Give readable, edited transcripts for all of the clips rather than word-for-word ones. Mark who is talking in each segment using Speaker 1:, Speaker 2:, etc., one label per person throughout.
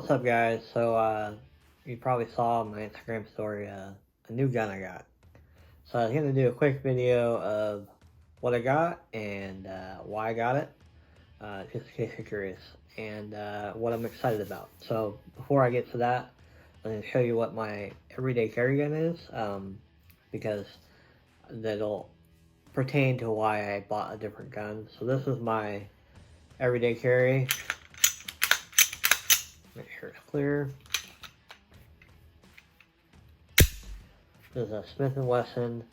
Speaker 1: What's up, guys? So, you probably saw on my Instagram story a new gun I got. So I was going to do a quick video of what I got and why I got it, just in case you're curious, and what I'm excited about. So before I get to that, I'm going to show you what my everyday carry gun is, because that'll pertain to why I bought a different gun. So this is my everyday carry. Make sure it's clear. This is a Smith & Wesson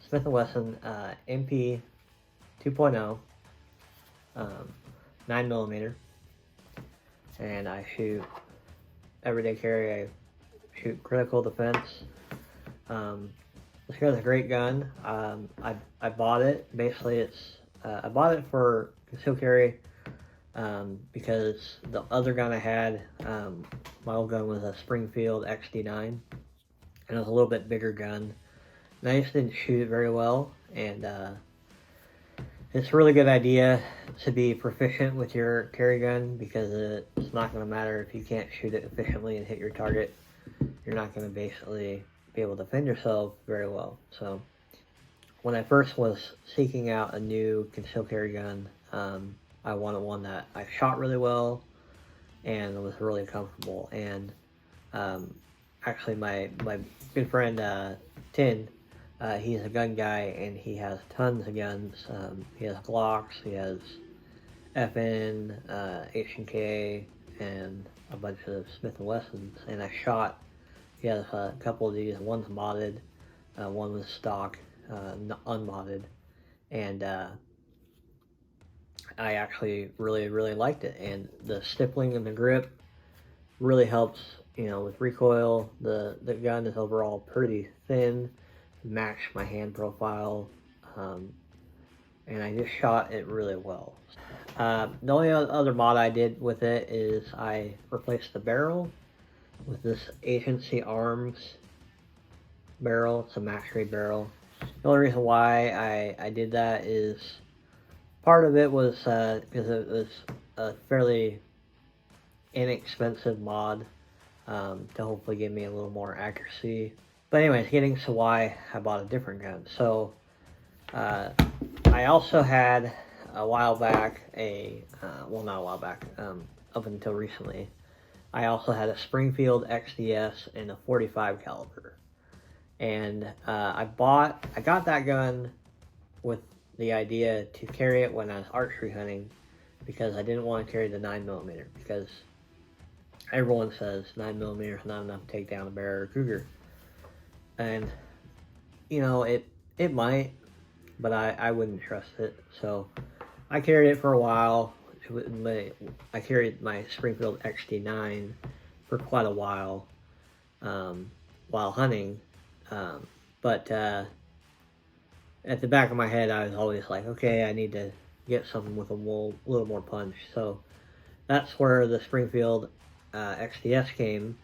Speaker 1: MP 2.0, 9mm, and I shoot everyday carry. I shoot critical defense. This gun's a great gun. I bought it. Basically, I bought it for concealed carry because the other gun I had, my old gun was a Springfield XD9, and it was a little bit bigger gun. And I just didn't shoot it very well, and it's a really good idea to be proficient with your carry gun, because it's not going to matter if you can't shoot it efficiently and hit your target. You're not going to basically be able to defend yourself very well. So when I first was seeking out a new concealed carry gun, I wanted one that I shot really well and was really comfortable. And actually my good friend Tin, he's a gun guy, and he has tons of guns. He has Glocks, he has FN, H&K, and a bunch of Smith & Wessons. And I shot, he has a couple of these. One's modded, one was stock, unmodded. And I actually really liked it. And the stippling and the grip really helps, with recoil. The gun is overall pretty thin, match my hand profile, and I just shot it really well. The only other mod I did with it is I replaced the barrel with this Agency Arms barrel. It's a max grade barrel. The only reason why I did that is part of it was because it was a fairly inexpensive mod to hopefully give me a little more accuracy. But anyways, getting to why I bought a different gun. So I also had a while back well, not a while back, up until recently, I also had a Springfield XDS in a 45 caliber. And I got that gun with the idea to carry it when I was archery hunting, because I didn't want to carry the 9mm, because everyone says 9mm is not enough to take down a bear or cougar. And it might, but I wouldn't trust it. So I carried it for a while. I carried my Springfield XD9 for quite a while while hunting. But at the back of my head, I was always like, okay, I need to get something with a little more punch. So that's where the Springfield XDS came.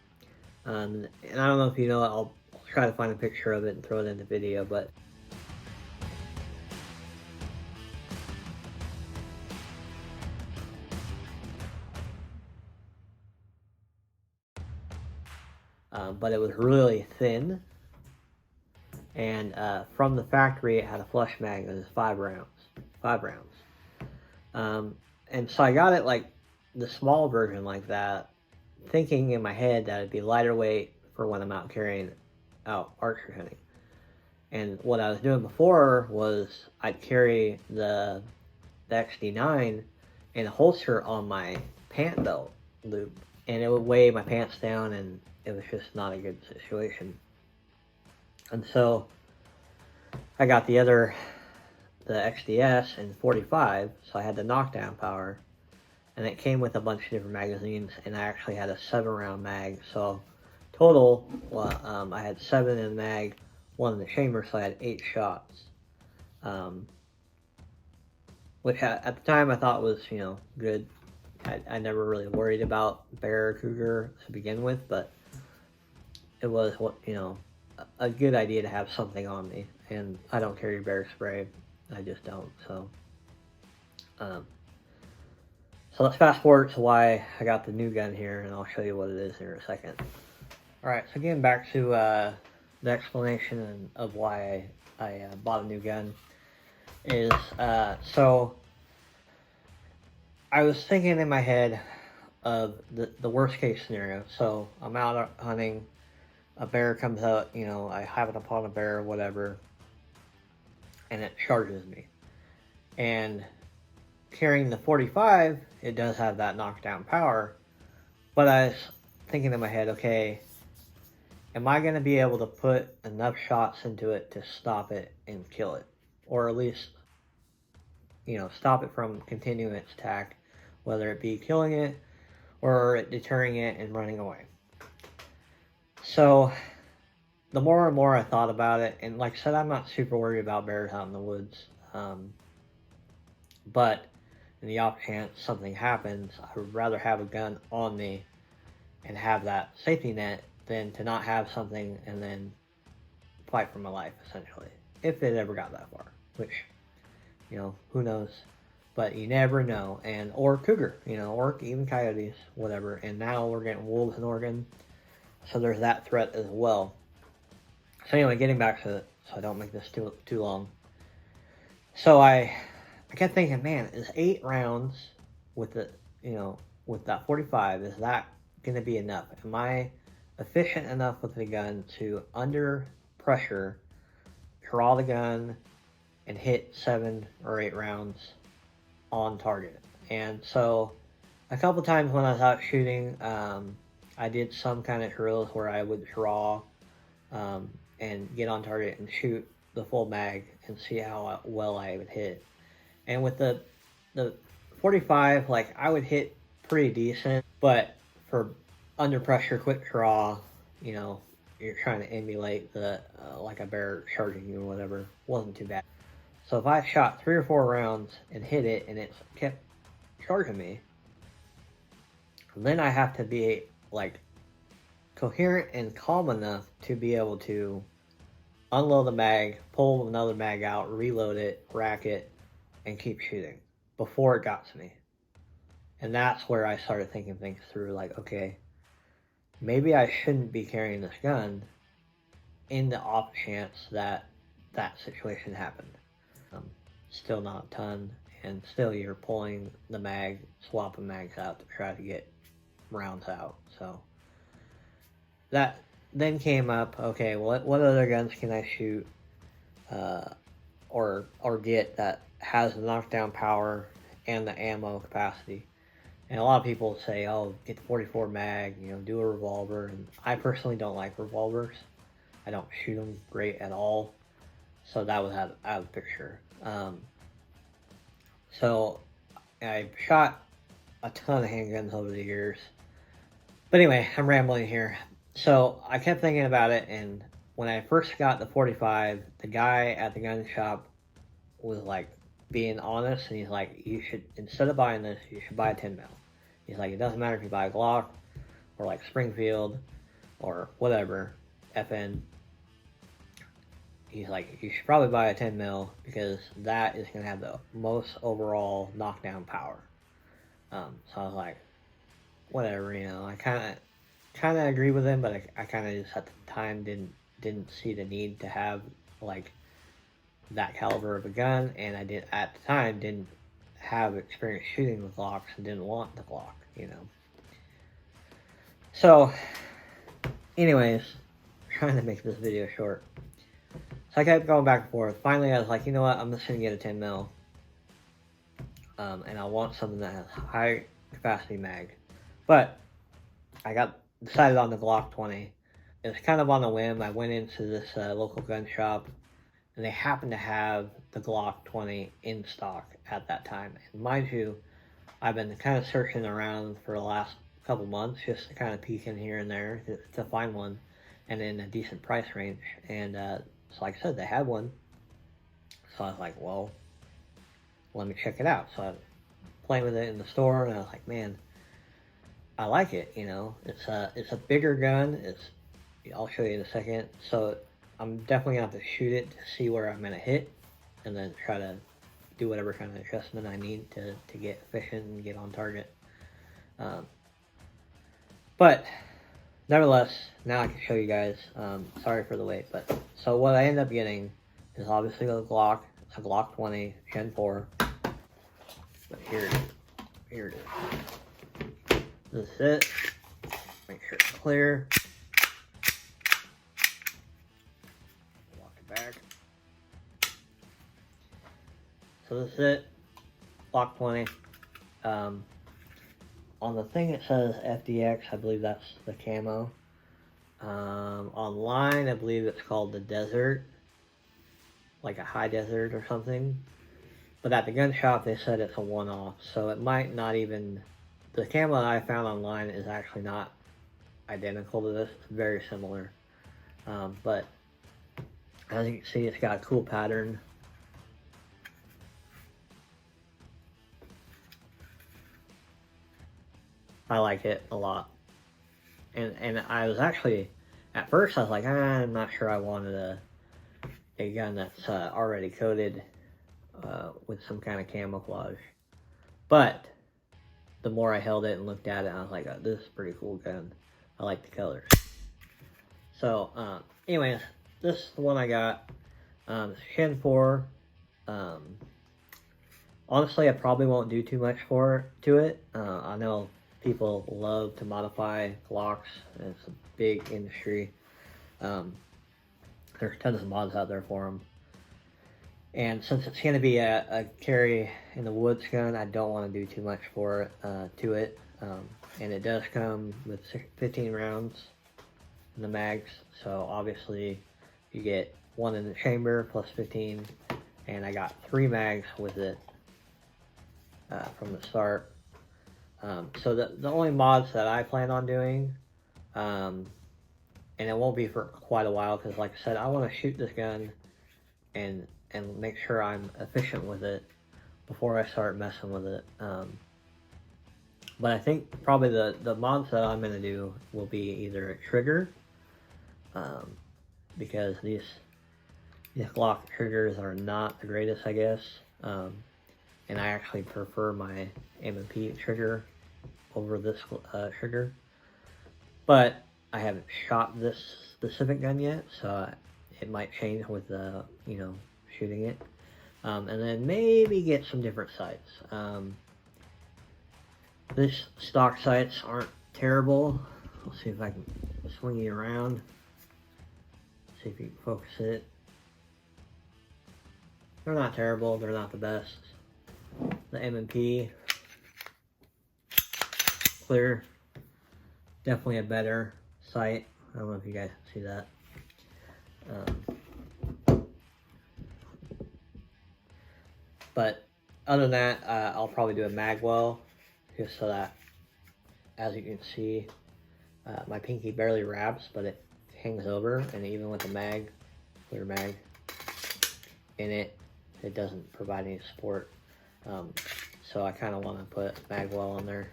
Speaker 1: And I don't know if you know it, I'll try to find a picture of it and throw it in the video, but it was really thin, and from the factory it had a flush mag. It was 5 rounds, and so I got it like the small version like that, thinking in my head that it'd be lighter weight for when I'm out carrying out archery hunting. And what I was doing before was I'd carry the XD9 in a holster on my pant belt loop, and it would weigh my pants down, and it was just not a good situation. And so I got the XDS in 45, so I had the knockdown power, and it came with a bunch of different magazines, and I actually had a 7-round mag. So total, I had 7 in the mag, 1 in the chamber, so I had 8 shots. Which at the time I thought was, good. I never really worried about bear or cougar to begin with, but it was a good idea to have something on me. And I don't carry bear spray. I just don't. So So let's fast forward to why I got the new gun here, and I'll show you what it is here in a second. Alright, so getting back to the explanation of why I bought a new gun is, so I was thinking in my head of the worst case scenario. So I'm out hunting, a bear comes out, you know, I happen upon a bear or whatever, and it charges me. And carrying the 45, it does have that knockdown power, but I was thinking in my head, okay, am I going to be able to put enough shots into it to stop it and kill it? Or at least, you know, stop it from continuing its attack, whether it be killing it or deterring it and running away. So the more and more I thought about it, and like I said, I'm not super worried about bears out in the woods, but in the off chance something happens, I would rather have a gun on me and have that safety net than to not have something and then fight for my life, essentially, if it ever got that far, which, you know, who knows, but you never know. And or cougar, you know, or even coyotes, whatever. And now we're getting wolves in Oregon, so there's that threat as well. So anyway, getting back to it, so I don't make this too long. So I kept thinking, man, is 8 rounds with the, you know, with that 45, is that going to be enough? Am I efficient enough with the gun to, under pressure, draw the gun and hit 7 or 8 rounds on target? And so a couple times when I was out shooting, I did some kind of drills where I would draw and get on target and shoot the full mag and see how well I would hit. And with the 45, like, I would hit pretty decent, but for under pressure, quick draw, you know, you're trying to emulate the like a bear charging you or whatever, wasn't too bad. So if I shot 3 or 4 rounds and hit it and it kept charging me, then I have to be like coherent and calm enough to be able to unload the mag, pull another mag out, reload it, rack it, and keep shooting before it got to me. And that's where I started thinking things through, like, okay, maybe I shouldn't be carrying this gun in the off chance that that situation happened. Still not a ton, and still you're pulling the mag, swapping mags out to try to get rounds out. So that then came up, okay, what other guns can I shoot or get that has the knockdown power and the ammo capacity? And a lot of people say, oh, get the 44 mag, you know, do a revolver. And I personally don't like revolvers. I don't shoot them great at all. So that was out of the picture. So I shot a ton of handguns over the years. But anyway, I'm rambling here. So I kept thinking about it, and when I first got the 45, the guy at the gun shop was like being honest, and he's like, you should, instead of buying this, you should buy a 10 mil. He's like, it doesn't matter if you buy a Glock or like Springfield or whatever, FN. He's like, you should probably buy a 10 mil because that is going to have the most overall knockdown power. So I was like, whatever, you know. I kind of agree with him, but I kind of just at the time didn't see the need to have like that caliber of a gun, and I at the time didn't have experience shooting with Glocks and didn't want the Glock, you know. So, anyways, trying to make this video short. So I kept going back and forth. Finally, I was like, you know what? I'm just gonna get a 10 mil, and I want something that has high capacity mag. But I decided on the Glock 20. It was kind of on a whim. I went into this local gun shop, and they happened to have the Glock 20 in stock at that time. And mind you, I've been kind of searching around for the last couple months just to kind of peek in here and there to find one, and in a decent price range. And so like I said, they had one. So I was like, well, let me check it out. So I was playing with it in the store, and I was like, man, I like it, you know. It's a bigger gun. I'll show you in a second. So I'm definitely gonna have to shoot it to see where I'm gonna hit, and then try to do whatever kind of adjustment I need to get efficient and get on target. Um, but nevertheless, now I can show you guys. Sorry for the wait, but so what I end up getting is obviously a Glock. It's a Glock 20 Gen 4. But here it is. Here it is. This is it. Make sure it's clear. Walk it back. So this is it. Glock 20. On the thing it says FDX, I believe that's the camo. Online, I believe it's called the Desert, like a high desert or something. But at the gun shop, they said it's a one-off, so it might not even. The camo that I found online is actually not identical to this. It's very similar, but as you can see, it's got a cool pattern. I like it a lot. And I was actually, at first I was like, I'm not sure I wanted a gun that's already coated with some kind of camouflage. But the more I held it and looked at it, I was like, oh, this is a pretty cool gun. I like the colors. So, anyways, this is the one I got. Gen 4. Honestly, I probably won't do too much to it. I know people love to modify Glocks. It's a big industry. There's tons of mods out there for them. And since it's going to be a carry in the woods gun, I don't want to do too much to it. And it does come with 15 rounds in the mags. So obviously you get one in the chamber plus 15. And I got 3 mags with it from the start. So the only mods that I plan on doing, and it won't be for quite a while, because like I said, I want to shoot this gun and make sure I'm efficient with it before I start messing with it. But I think probably the mods that I'm going to do will be either a trigger, because these Glock triggers are not the greatest, I guess. And I actually prefer my M&P trigger over this trigger. But I haven't shot this specific gun yet, so it might change with shooting it. And then maybe get some different sights. This stock sights aren't terrible. Let's see if I can swing you around. See if you can focus it. They're not terrible, they're not the best. The M&P, clear, definitely a better sight. I don't know if you guys can see that. But other than that, I'll probably do a mag well, just so that, as you can see, my pinky barely wraps, but it hangs over, and even with the mag, clear mag in it, it doesn't provide any support. So I kind of want to put magwell on there.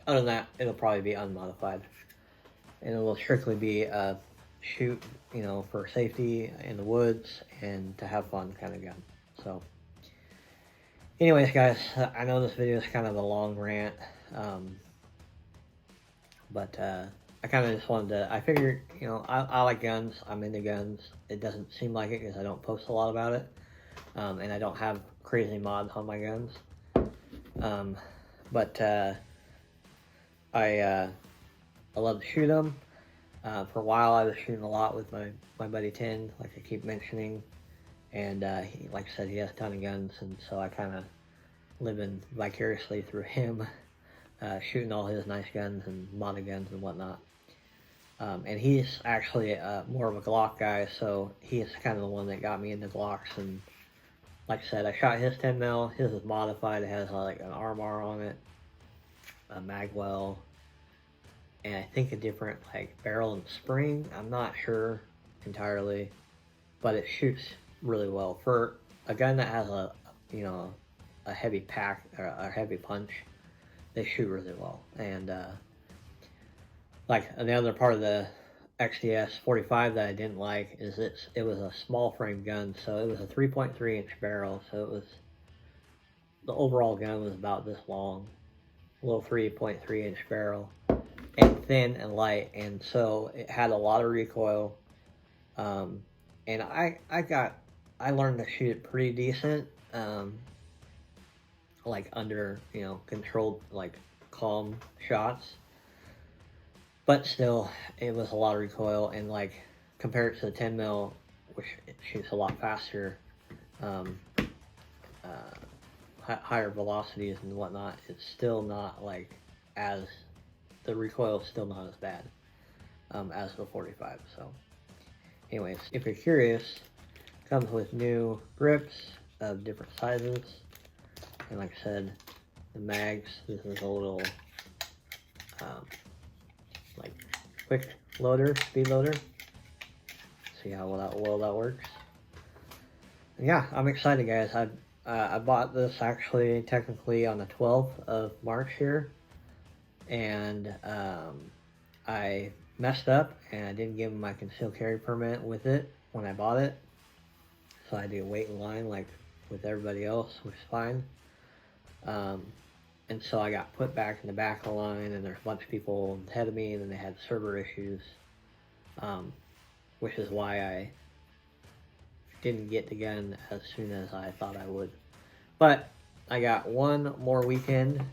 Speaker 1: Other than that, it'll probably be unmodified, and it will strictly be a shoot, for safety in the woods and to have fun kind of gun. So, anyways, guys, I know this video is kind of a long rant, but I kind of just wanted to. I figured, I like guns. I'm into guns. It doesn't seem like it because I don't post a lot about it, and I don't have crazy mods on my guns. But I love to shoot them. For a while, I was shooting a lot with my buddy Tin, like I keep mentioning, and he, like I said, he has a ton of guns, and so I kind of living vicariously through him, shooting all his nice guns and modded guns and whatnot. And he's actually more of a Glock guy, so he's kind of the one that got me into Glocks. And like I said, I shot his 10 mil. His is modified. It has like an RMR on it, a magwell, and I think a different like barrel and spring. I'm not sure entirely, but it shoots really well for a gun that has a heavy pack or a heavy punch. They shoot really well. And like the other part of the XDS 45 that I didn't like is it was a small frame gun, so it was a 3.3 inch barrel, so the overall gun was about this long, little 3.3 inch barrel, and thin and light, and so it had a lot of recoil. And I learned to shoot it pretty decent, like under, controlled, like calm shots. But still, it was a lot of recoil, and like compared to the 10 mil, which shoots a lot faster, um, higher velocities and whatnot, it's still not like as the recoil is still not as bad as the 45. So, anyways, if you're curious, it comes with new grips of different sizes, and like I said, the mags. This is a little like quick loader, speed loader. See how well that works. And yeah, I'm excited, guys. I bought this actually technically on the 12th of March here, and I messed up and I didn't give my concealed carry permit with it when I bought it, so I had to wait in line like with everybody else, which is fine. And so I got put back in the back of the line, and there's a bunch of people ahead of me, and then they had server issues, which is why I didn't get the gun as soon as I thought I would. But I got one more weekend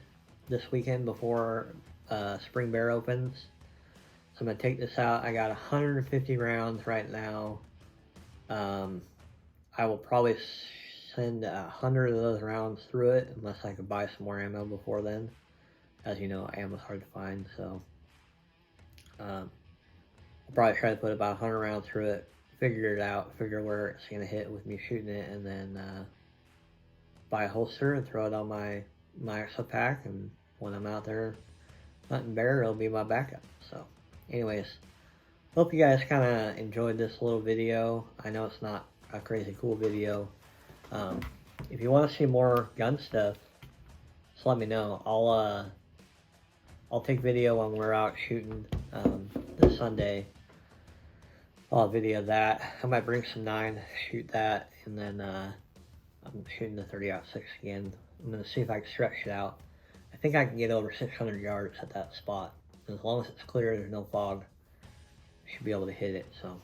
Speaker 1: this weekend before Spring Bear opens. So I'm going to take this out. I got 150 rounds right now. I will probably send 100 of those rounds through it, unless I could buy some more ammo before then. As you know, ammo's hard to find, so I'll probably try to put about 100 rounds through it, figure it out, figure where it's going to hit with me shooting it, and then buy a holster and throw it on my extra pack, and when I'm out there hunting bear, it'll be my backup. So anyways, hope you guys kind of enjoyed this little video. I know it's not a crazy cool video. If you want to see more gun stuff, just let me know. I'll take video when we're out shooting this Sunday. I'll video that. I might bring some 9, shoot that, and then I'm shooting the 30-06 again. I'm going to see if I can stretch it out. I think I can get over 600 yards at that spot. As long as it's clear, there's no fog, I should be able to hit it. So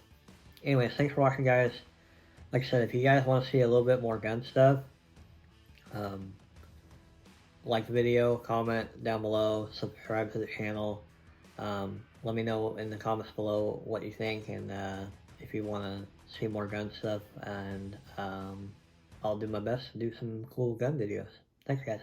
Speaker 1: anyways, thanks for watching, guys. Like I said, if you guys want to see a little bit more gun stuff, like the video, comment down below, subscribe to the channel. Let me know in the comments below what you think, and if you want to see more gun stuff, and I'll do my best to do some cool gun videos. Thanks, guys.